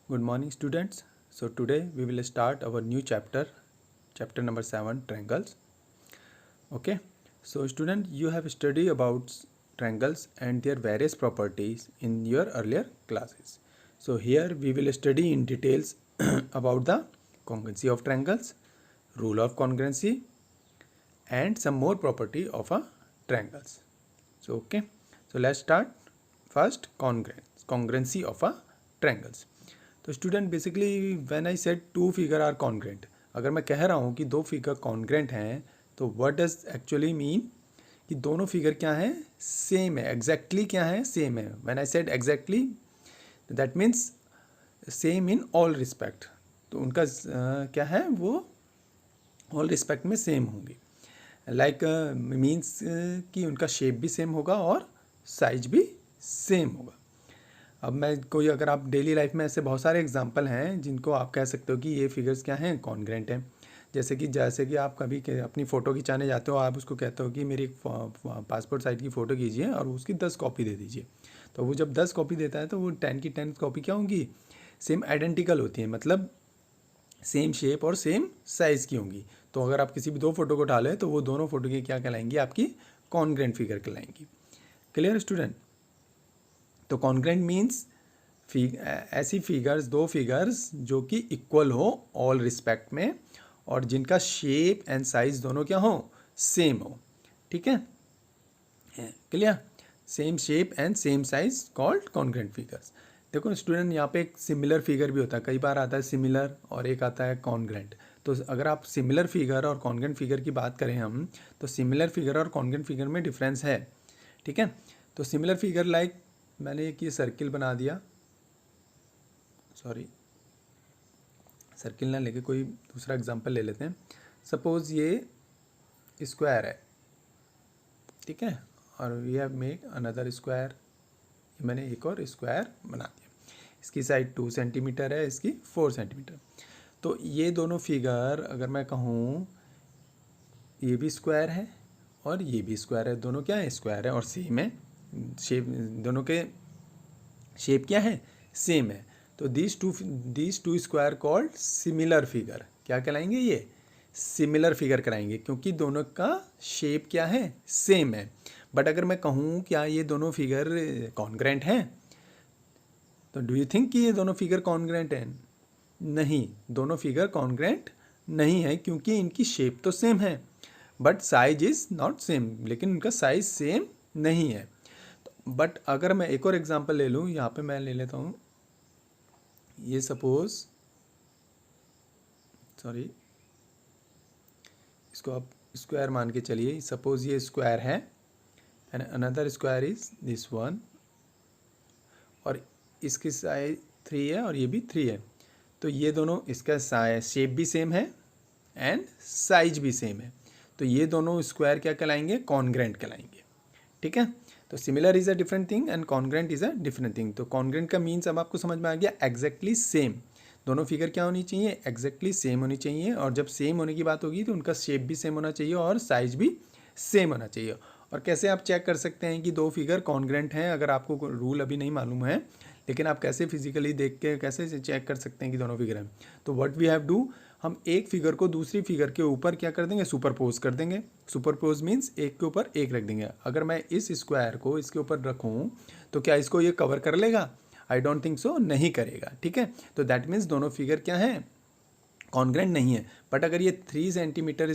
Good morning, students. So today we will start our new chapter, chapter number 7, triangles. Okay. So student, you have studied about triangles and their various properties in your earlier classes. So here we will study in details about the congruency of triangles, rule of congruency, and some more property of a triangles. So okay. So let's start. First, congruency of a triangles. तो student basically when I said two figure are congruent, अगर मैं कह रहा हूँ कि दो figure congruent हैं तो व्हाट डज एक्चुअली मीन कि दोनों फिगर क्या हैं, सेम है, एग्जैक्टली क्या है, सेम है. When I said exactly that means same in all respect. तो उनका क्या है, वो ऑल रिस्पेक्ट में सेम होंगे. लाइक मीन्स कि उनका शेप भी सेम होगा और साइज भी सेम होगा. अब मैं कोई, अगर आप डेली लाइफ में ऐसे बहुत सारे एग्जांपल हैं जिनको आप कह सकते हो कि ये फिगर्स क्या हैं, कॉन्ग्रेंट हैं. जैसे कि आप कभी अपनी फ़ोटो खिंचाने जाते हो, आप उसको कहते हो कि मेरी एक पासपोर्ट साइज़ की फ़ोटो कीजिए और उसकी 10 कॉपी दे दीजिए. तो वो जब 10 कॉपी देता है तो वो 10 की 10 कॉपी क्या होंगी, सेम आइडेंटिकल होती है, मतलब सेम शेप और सेम साइज़ की होंगी. तो अगर आप किसी भी दो फोटो को उठा लें तो वो दोनों फोटो की क्या कहलाएंगी, आपकी कॉन्ग्रेंट फिगर कहलाएंगी. Clear student? तो कॉन्ग्रेंट मीन्स ऐसी फिगर्स, दो फिगर्स जो कि इक्वल हो ऑल रिस्पेक्ट में और जिनका शेप एंड साइज दोनों क्या हो, सेम हो. ठीक है, clear? Same shape and same size called congruent figures. देखो स्टूडेंट, यहाँ पे एक सिमिलर फिगर भी होता है, कई बार आता है सिमिलर और एक आता है कॉन्ग्रेंट. तो अगर आप सिमिलर फिगर और कॉन्ग्रेंट फिगर की बात करें हम, तो सिमिलर फिगर और कॉन्ग्रेंट फिगर में डिफरेंस है. ठीक है, तो सिमिलर फिगर लाइक मैंने एक ये सर्किल बना दिया, सॉरी सर्किल ना लेके कोई दूसरा एग्जांपल ले लेते हैं. सपोज ये स्क्वायर है, ठीक है, और we have make another square. मैंने एक और स्क्वायर बना दिया. इसकी साइड 2 सेंटीमीटर है, इसकी 4 सेंटीमीटर. तो ये दोनों फिगर अगर मैं कहूँ, ये भी स्क्वायर है और ये भी स्क्वायर है, दोनों क्या है, स्क्वायर है और सेम है. शेप, दोनों के शेप क्या है, सेम है. तो these two square called similar figure. क्या कहलाएंगे ये, सिमिलर फिगर कराएंगे, क्योंकि दोनों का शेप क्या है, सेम है. बट अगर मैं कहूँ क्या ये दोनों फिगर कॉन्ग्रेंट हैं, तो डू यू थिंक कि ये दोनों फिगर कॉन्ग्रेंट हैं? नहीं, दोनों फिगर कॉन्ग्रेंट नहीं है, क्योंकि इनकी शेप तो सेम है but size is not same, लेकिन उनका साइज सेम नहीं है. बट अगर मैं एक और एग्जांपल ले लूँ, यहाँ पे मैं ले लेता हूँ, ये सपोज, सॉरी, इसको आप स्क्वायर मान के चलिए. सपोज ये स्क्वायर है and another square is this one, और इसकी साइज 3 है और ये भी 3 है. तो ये दोनों, इसका शेप भी सेम है एंड साइज भी सेम है. तो ये दोनों स्क्वायर क्या कहलाएंगे, कॉन्ग्रेंट कहलाएंगे. ठीक है, तो similar is a different thing and congruent is a different thing. तो कॉन्ग्रेंट का मीन्स अब आपको समझ में आ गया, एग्जैक्टली सेम. दोनों फिगर क्या होनी चाहिए, एग्जैक्टली सेम होनी चाहिए. और जब सेम होने की बात होगी तो उनका शेप भी सेम होना चाहिए और साइज भी सेम होना चाहिए. और कैसे आप चेक कर सकते हैं कि दो फिगर कॉन्ग्रेंट हैं, अगर आपको रूल अभी नहीं मालूम है, लेकिन आप कैसे फिजिकली देख के कैसे चेक कर सकते हैं कि दोनों फिगर हैं? तो व्हाट वी हैव डू, हम एक फिगर को दूसरी फिगर के ऊपर क्या कर देंगे, सुपरपोज कर देंगे. सुपरपोज मीन्स एक के ऊपर एक रख देंगे. अगर मैं इस स्क्वायर को इसके ऊपर रखूँ तो क्या इसको ये कवर कर लेगा? आई डोंट थिंक सो, नहीं करेगा. ठीक है, तो दैट मीन्स दोनों फिगर क्या हैं, कॉन्ग्रेंट नहीं है. बट अगर ये 3 सेंटीमीटर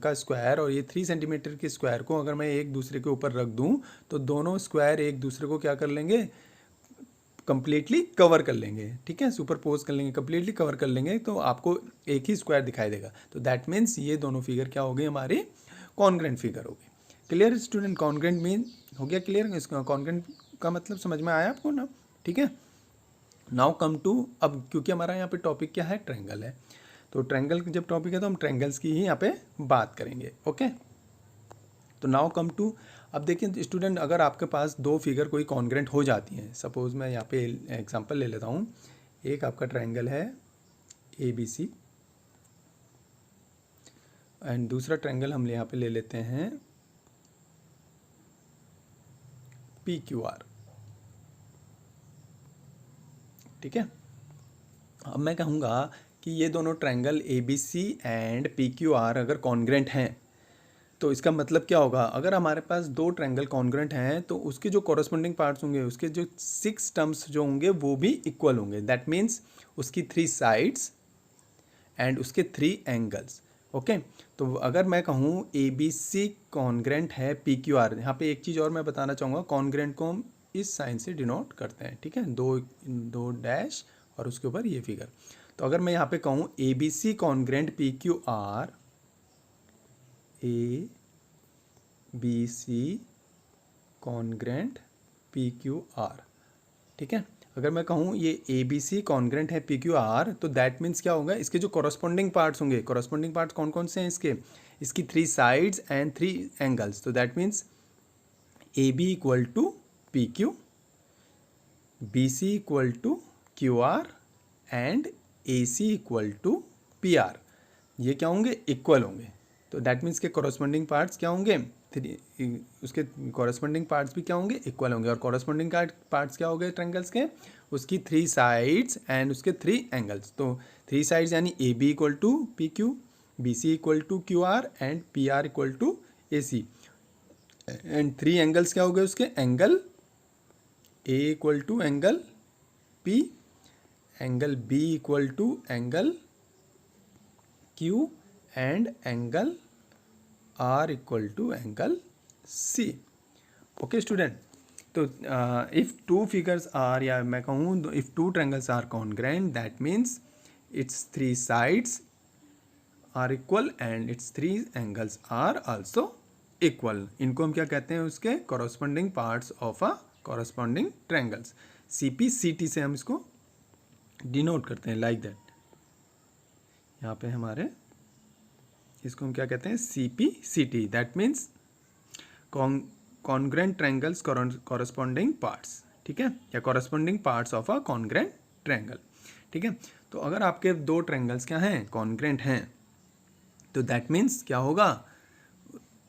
का स्क्वायर और ये 3 सेंटीमीटर के स्क्वायर को अगर मैं एक दूसरे के ऊपर रख दूं तो दोनों स्क्वायर एक दूसरे को क्या कर लेंगे, कंप्लीटली कवर कर लेंगे. ठीक है, सुपरपोज कर लेंगे, कंप्लीटली कवर कर लेंगे, तो आपको एक ही स्क्वायर दिखाई देगा. तो दैट मीन्स ये दोनों फिगर क्या हो गए, हमारे कॉन्ग्रेंट फिगर हो गए. Clear student? कॉन्ग्रेंट मीन हो गया क्लियर. इसका कॉन्ग्रेंट का मतलब समझ में आया आपको ना? ठीक है, नाउ कम टू, अब क्योंकि हमारा यहाँ पे टॉपिक क्या है, ट्रायंगल है, तो ट्रायंगल जब टॉपिक है तो हम ट्रायंगल्स की ही यहाँ पे बात करेंगे. ओके, तो नाउ कम टू, अब देखिए स्टूडेंट, अगर आपके पास दो फिगर कोई कॉन्ग्रेंट हो जाती हैं, सपोज मैं यहाँ पे एग्जांपल ले लेता हूँ. एक आपका ट्रायंगल है ABC एंड दूसरा ट्रायंगल हम यहाँ पे ले लेते हैं PQR. ठीक है, अब मैं कहूँगा कि ये दोनों triangle A B C and P Q R अगर कॉन्ग्रेंट हैं तो इसका मतलब क्या होगा, अगर हमारे पास दो ट्रायंगल कॉन्ग्रेंट हैं तो उसके जो कॉरस्पॉन्डिंग पार्ट्स होंगे, उसके जो 6 टर्म्स जो होंगे वो भी इक्वल होंगे। दैट मीन्स उसकी 3 साइड्स एंड उसके 3 एंगल्स। ओके, तो अगर मैं कहूँ ए बी सी कॉन्ग्रेंट है पी क्यू आर, यहाँ पे एक चीज़ और मैं बताना चाहूँगा, कॉन्ग्रेंट को हम इस साइन से डिनोट करते हैं, ठीक है, दो डैश और उसके ऊपर ये फिगर। तो अगर मैं यहाँ पे कहूँ A B C congruent P Q R, A B C congruent P Q R, ठीक है, अगर मैं कहूँ ये ए बी सी कॉन्ग्रेंट है पी क्यू आर, तो दैट मीन्स क्या होगा, इसके जो कॉरस्पॉन्डिंग पार्ट्स होंगे, कॉरस्पॉन्डिंग पार्ट्स कौन कौन से हैं इसकी 3 साइड्स एंड 3 एंगल्स। तो that means A B equal to P Q, B C equal to Q R and A C equal to P R. ये क्या होंगे, इक्वल होंगे। तो दैट मीन्स के कॉरस्पॉन्डिंग पार्ट्स क्या होंगे, उसके कॉरस्पॉन्डिंग पार्ट्स भी क्या होंगे, इक्वल होंगे। और कॉरस्पॉन्डिंग पार्ट्स क्या हो गए ट्रायंगल्स के, उसकी 3 साइड्स एंड उसके 3 एंगल्स। तो 3 साइड्स यानी A B equal to P Q, B C equal to Q R and P R equal to A C. And 3 angles क्या हो गए उसके, angle A equal to angle P, angle B equal to angle Q and angle R equal to angle C. Okay student, तो if two figures are, या मैं कहूँ if two triangles are congruent, that means its 3 sides are equal and its 3 angles are also equal. इनको हम क्या कहते हैं, उसके corresponding parts of a corresponding triangles. C P C T से हम इसको डिनोट करते हैं, लाइक दैट। यहाँ पे हमारे इसको हम क्या कहते हैं, C P C T, that means congruent triangles corresponding parts, ठीक है, या corresponding parts of a congruent triangle, ठीक है। तो अगर आपके दो ट्रायंगल्स क्या हैं, कॉन्ग्रेंट हैं, तो दैट मीन्स क्या होगा,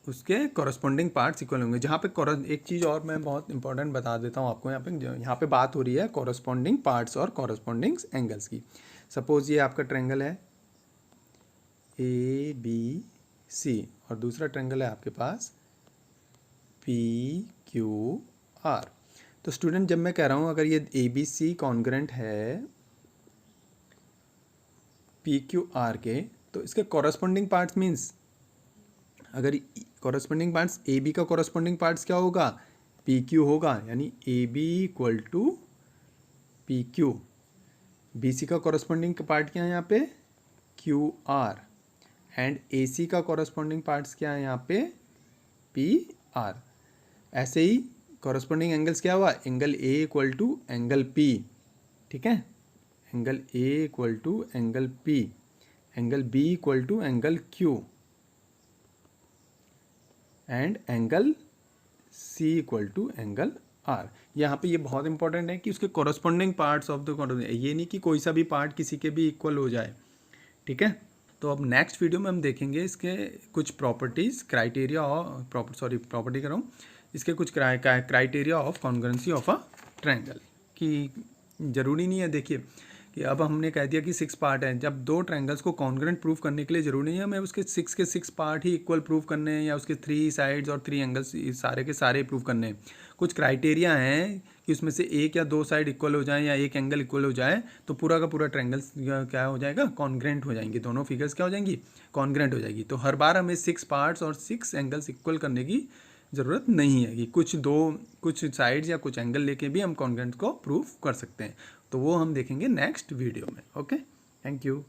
उसके कॉरस्पॉन्डिंग पार्ट्स इक्वल होंगे। जहाँ पे एक चीज़ और मैं बहुत इंपॉर्टेंट बता देता हूँ आपको, यहाँ पे बात हो रही है कॉरस्पॉन्डिंग पार्ट्स और कॉरस्पॉन्डिंग एंगल्स की। सपोज ये आपका ट्रायंगल है ए बी सी और दूसरा ट्रायंगल है आपके पास पी क्यू आर। तो स्टूडेंट, जब मैं कह रहा हूँ अगर ये ए बी सी कॉन्ग्रेंट है पी क्यू आर के, तो इसके कॉरस्पॉन्डिंग पार्ट्स मीन्स, अगर कॉरस्पॉन्डिंग पार्ट्स ए बी का कॉरस्पॉन्डिंग पार्ट्स क्या होगा, पी क्यू होगा, यानी A B equal to P Q. B C का कॉरस्पॉन्डिंग पार्ट क्या है यहाँ पे, Q R, and A C का कॉरस्पॉन्डिंग पार्ट्स क्या है यहाँ पे, पी आर। ऐसे ही कॉरस्पॉन्डिंग एंगल्स क्या हुआ, angle A equal to angle P, ठीक है, angle A equal to angle P, angle B equal to angle Q and angle C equal to angle R. यहाँ पे ये बहुत इंपॉर्टेंट है कि उसके कॉरस्पॉन्डिंग पार्ट्स ऑफ द, ये नहीं कि कोई सा भी पार्ट किसी के भी इक्वल हो जाए, ठीक है। तो अब नेक्स्ट वीडियो में हम देखेंगे इसके कुछ प्रॉपर्टीज़, क्राइटेरिया और प्रॉपर्टी कर रहा हूँ, इसके कुछ criteria of congruency of a triangle. कि ज़रूरी नहीं है, देखिए कि अब हमने कह दिया कि 6 पार्ट हैं, जब दो ट्रायंगल्स को कॉन्ग्रुएंट प्रूव करने के लिए ज़रूरी नहीं है हमें उसके 6 के 6 पार्ट ही इक्वल प्रूव करने हैं, या उसके 3 साइड्स और 3 एंगल्स सारे के सारे प्रूव करने हैं। कुछ क्राइटेरिया हैं कि उसमें से एक या दो साइड इक्वल हो जाए या एक एंगल इक्वल हो जाए तो पूरा का पूरा ट्रायंगल क्या हो जाएगा, कॉन्ग्रुएंट हो जाएंगे, दोनों फिगर्स क्या हो जाएंगी, कॉन्ग्रुएंट हो जाएगी। तो हर बार हमें 6 पार्ट्स और 6 एंगल्स इक्वल करने की ज़रूरत नहीं है कि कुछ साइड्स या कुछ एंगल लेके भी हम कॉन्ग्रुएंट को प्रूव कर सकते हैं। तो वो हम देखेंगे नेक्स्ट वीडियो में। Okay, thank you.